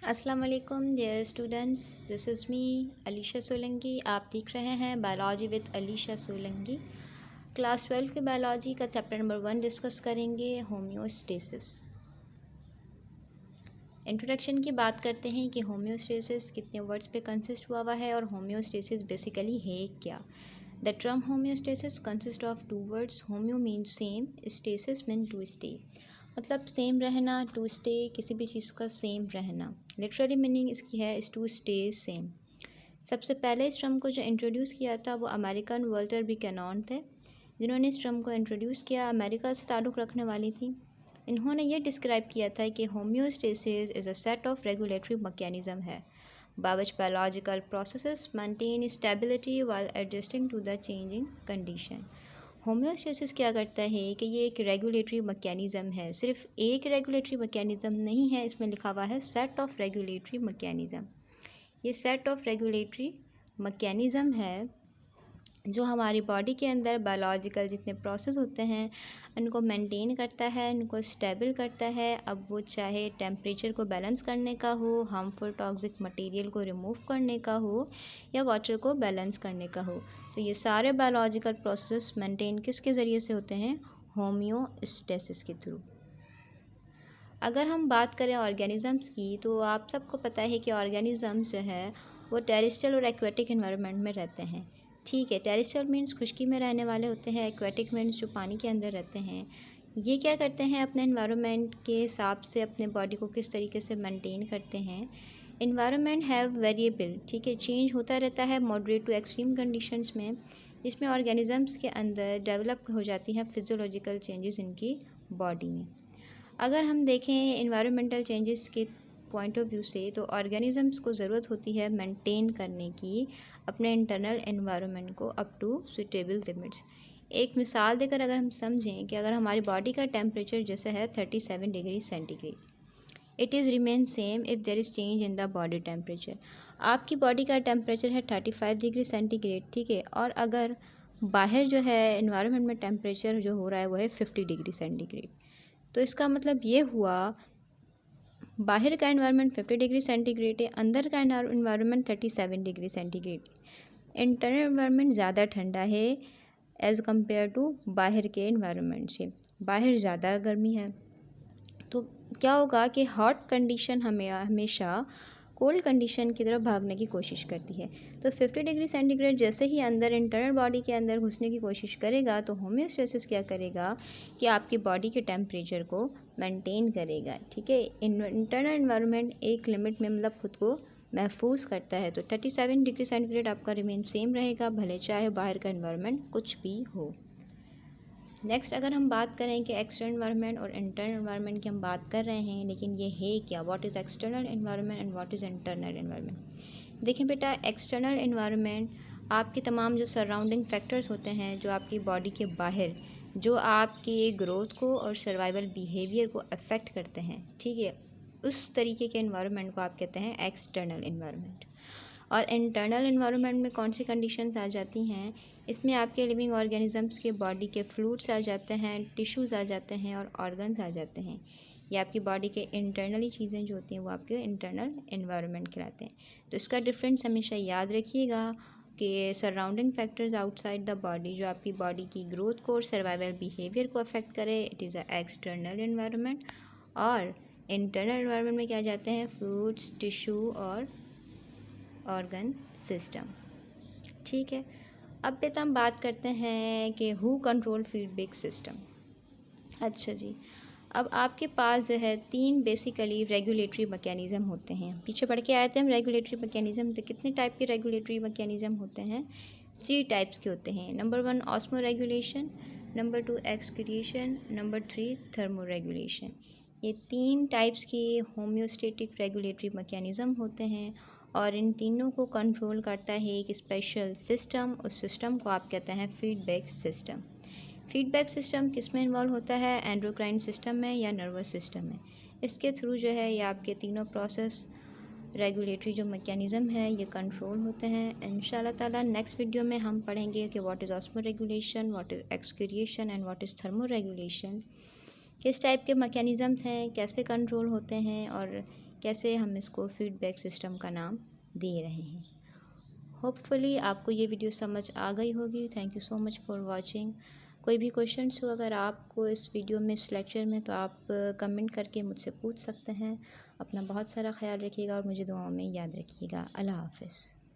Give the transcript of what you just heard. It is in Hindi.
अस्सलाम वालेकुम dear students, this is me Alisha Solanki. आप देख रहे हैं biology with Alisha Solanki. Class 12 के बायोलॉजी का चैप्टर नंबर 1 डिस्कस करेंगे, होम्योस्टेसिस। इंट्रोडक्शन की बात करते हैं कि होम्योस्टेसिस कितने वर्ड्स पे कंसिस्ट हुआ है और होम्योस्टेसिस बेसिकली है क्या। The term homeostasis consist of 2 words. Homeo means same, stasis mean to stay, मतलब सेम रहना, टू स्टे, किसी भी चीज़ का सेम रहना। लिटरली मीनिंग इसकी है इस टू स्टे सेम। सबसे पहले इस टर्म को जो इंट्रोड्यूस किया था वो अमेरिकन वाल्टर बुकैनन थे, जिन्होंने इस टर्म को इंट्रोड्यूस किया। अमेरिका से ताल्लुक़ रखने वाली थी। इन्होंने ये डिस्क्राइब किया था कि homeostasis is a set of regulatory mechanism है by which biological processes maintain stability while adjusting to the changing condition। Homeostasis क्या करता है कि ये एक रेगुलेटरी मैकेनिज़्म है। सिर्फ एक रेगुलेटरी मैकेनिज़्म नहीं है, इसमें लिखा हुआ है सेट ऑफ रेगुलेटरी मैकेनिज़्म। ये सेट ऑफ रेगुलेटरी मैकेनिज़्म है जो हमारी बॉडी के अंदर बायोलॉजिकल जितने प्रोसेस होते हैं उनको मेंटेन करता है, उनको स्टेबल करता है। अब वो चाहे टेम्परेचर को बैलेंस करने का हो, हार्मफुल टॉक्सिक मटेरियल को रिमूव करने का हो, या वाटर को बैलेंस करने का हो। तो ये सारे बायोलॉजिकल प्रोसेस मेंटेन किसके ज़रिए से होते हैं? होम्योस्टेसिस के थ्रू। अगर हम बात करें ऑर्गेनिज़म्स की, तो आप सबको पता है कि ऑर्गेनिज़म्स जो है वो टेरेस्ट्रियल और एक्वेटिक एनवायरनमेंट में रहते हैं। ठीक है, टेरेस्ट्रियल मीन्स खुश्की में रहने वाले होते हैं, एक्वेटिक मीन्स जो पानी के अंदर रहते हैं। ये क्या करते हैं? अपने एनवायरनमेंट के हिसाब से अपने बॉडी को किस तरीके से मेंटेन करते हैं। एनवायरनमेंट हैव वेरिएबल, ठीक है, चेंज होता रहता है मॉडरेट टू एक्सट्रीम कंडीशंस में, जिसमें ऑर्गेनिज़म्स के अंदर डेवलप हो जाती हैं फिजियोलॉजिकल चेंजेस इनकी बॉडी में। अगर हम देखें एनवायरमेंटल चेंजेस के पॉइंट ऑफ व्यू से, तो ऑर्गेनिज़म्स को ज़रूरत होती है मेंटेन करने की अपने इंटरनल एनवायरनमेंट को अप टू सुटेबल लिमिट्स। एक मिसाल देकर अगर हम समझें कि अगर हमारी बॉडी का टेम्परेचर जैसे है 37 degree centigrade, it is remain same if there is change in the body temperature. आपकी बॉडी का टेम्परेचर है 35 डिग्री सेंटीग्रेड, ठीक है, और अगर बाहर जो है एनवायरनमेंट में टेम्परेचर जो हो रहा है वो है 50 डिग्री सेंटीग्रेड, तो इसका मतलब ये हुआ बाहर का एनवायरनमेंट 50 डिग्री सेंटीग्रेड है, अंदर का environment 37 degree centigrade. Internal environment ज़्यादा ठंडा है एज़ कम्पेयर टू बाहर के एनवायरनमेंट से। बाहर ज़्यादा गर्मी है, तो क्या होगा कि हॉट कंडीशन हमें हमेशा कोल्ड कंडीशन की तरफ भागने की कोशिश करती है। तो 50 डिग्री सेंटीग्रेड जैसे ही अंदर इंटरनल बॉडी के अंदर घुसने की कोशिश करेगा, तो होम्योस्टेसिस क्या करेगा कि आपकी बॉडी के टेम्परेचर को मेंटेन करेगा। ठीक है, इंटरनल एनवायरनमेंट एक लिमिट में मतलब खुद को महफूज करता है। तो 37 डिग्री सेंटीग्रेड आपका रिमेन सेम रहेगा, भले चाहे बाहर का एनवायरनमेंट कुछ भी हो। नेक्स्ट अगर हम बात करें कि एक्सटर्नल एनवायरनमेंट और इंटरनल एनवायरनमेंट की हम बात कर रहे हैं, लेकिन ये है क्या? What is external environment and what is internal environment? देखें बेटा, एक्सटर्नल एनवायरनमेंट आपके तमाम जो सराउंडिंग फैक्टर्स होते हैं जो आपकी बॉडी के बाहर जो आपकी ग्रोथ को और सर्वाइवल बिहेवियर को अफेक्ट करते हैं, ठीक है, उस तरीके के एनवायरनमेंट को आप कहते हैं एक्सटर्नल एनवायरनमेंट। और इंटरनल एनवायरनमेंट में कौन सी कंडीशंस आ जाती हैं? इसमें आपके लिविंग ऑर्गेनिजम्स के बॉडी के फ्लूइड्स आ जाते हैं, टिश्यूज़ आ जाते हैं और ऑर्गन्स आ जाते हैं। ये आपकी बॉडी के इंटरनली चीज़ें जो होती हैं वो आपके इंटरनल एनवायरनमेंट कहलाते हैं। तो इसका डिफरेंस हमेशा याद रखिएगा कि surrounding factors outside the body जो आपकी बॉडी की ग्रोथ को और सर्वाइवल बिहेवियर को अफेक्ट करे, it is a external environment. और इंटरनल एनवायरनमेंट में क्या जाते हैं? फ्लूइड्स, टिश्यू और ऑर्गन सिस्टम। ठीक है, अब बेटा हम बात करते हैं कि हु कंट्रोल फीडबैक सिस्टम। अच्छा जी, अब आपके पास जो है 3 बेसिकली रेगुलेटरी मैकेनिज़्म होते हैं। पीछे पढ़ के आए थे हम रेगुलेटरी मैकेनिज़्म, तो कितने टाइप के रेगुलेटरी मैकेनिज़्म होते हैं? 3 टाइप्स के होते हैं। Number 1 osmo regulation, number 2 excretion, number 3 thermo regulation. ये 3 टाइप्स के होम्योस्टेटिक रेगुलेटरी मैकेनिज़्म होते हैं और इन तीनों को कंट्रोल करता है एक स्पेशल सिस्टम। उस सिस्टम को आप कहते हैं फीडबैक सिस्टम। फीडबैक सिस्टम किस में इन्वॉल्व होता है? एंडोक्राइन सिस्टम में या नर्वस सिस्टम में। इसके थ्रू जो है ये आपके तीनों प्रोसेस रेगुलेटरी जो मैकेनिज़्म है ये कंट्रोल होते हैं। इंशाल्लाह ताला नेक्स्ट वीडियो में हम पढ़ेंगे कि what is osmo regulation, what is excretion and what is thermo regulation. किस टाइप के मैकेनिज़म्स हैं, कैसे कंट्रोल होते हैं और कैसे हम इसको फीडबैक सिस्टम का नाम दे रहे हैं। होपफुली आपको ये वीडियो समझ आ गई होगी। Thank you so much for watching. कोई भी क्वेश्चंस हो अगर आपको इस वीडियो में, इस लेक्चर में, तो आप कमेंट करके मुझसे पूछ सकते हैं। अपना बहुत सारा ख्याल रखिएगा और मुझे दुआओं में याद रखिएगा। अल्लाह हाफ़िज़।